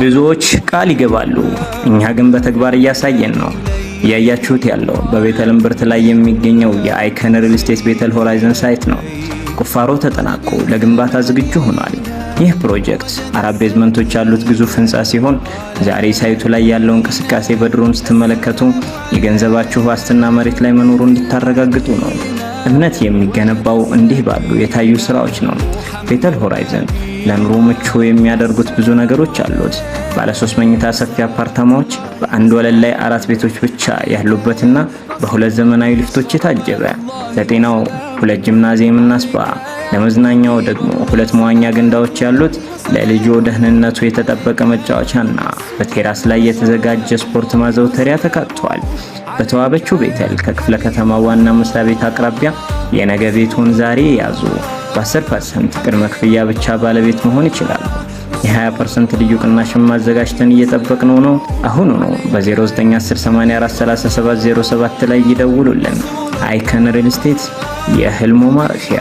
ብዙዎች ቃል ይገባሉ፣ እኛ ግን በተግባር እያሳየን ነው። እያያችሁት ያለው በቤተል እምብርት ላይ የሚገኘው የአይከን ሪል ስቴት ቤተል ሆራይዘን ሳይት ነው። ቁፋሮ ተጠናቆ ለግንባታ ዝግጁ ሆኗል። ይህ ፕሮጀክት 4 ቤዝመንቶች ያሉት ግዙፍ ህንጻ ሲሆን ዛሬ ሳይቱ ላይ ያለው እንቅስቃሴ በድሮን ስትመለከቱ የገንዘባችሁ ዋስትና መሬት ላይ መኖሩን እንድታረጋግጡ ነው። እምነት የሚገነባው እንዲህ ባሉ የታዩ ስራዎች ነው። ቤተል ሆራይዘን ለኑሮ ምቹ የሚያደርጉት ብዙ ነገሮች አሉት። ባለ 3 መኝታ ሰፊ አፓርታማዎች በአንድ ወለል ላይ 4 ቤቶች ብቻ ያሉበትና በሁለት ዘመናዊ ሊፍቶች የታጀበ፣ ለጤናው 2 ጂምናዚየም እና ስፓ፣ ለመዝናኛው ደግሞ 2 መዋኛ ገንዳዎች ያሉት፣ ለልጆ ደህንነቱ የተጠበቀ መጫወቻና በቴራስ ላይ የተዘጋጀ ስፖርት ማዘውተሪያ ተካቷል። በተዋበችው ቤተል ከክፍለ ከተማ ዋና መስሪያ ቤት አቅራቢያ የነገ ቤቱን ዛሬ ያዙ። በ10% ቅድመ ክፍያ ብቻ ባለቤት መሆን ይችላሉ። የ20% ልዩ ቅናሽም ማዘጋጅተን እየጠበቅነው ነው። አሁን ነው በ0910843707 ላይ ይደውሉልን። አይከን ሪል ስቴት የህልሙ ማረፊያ።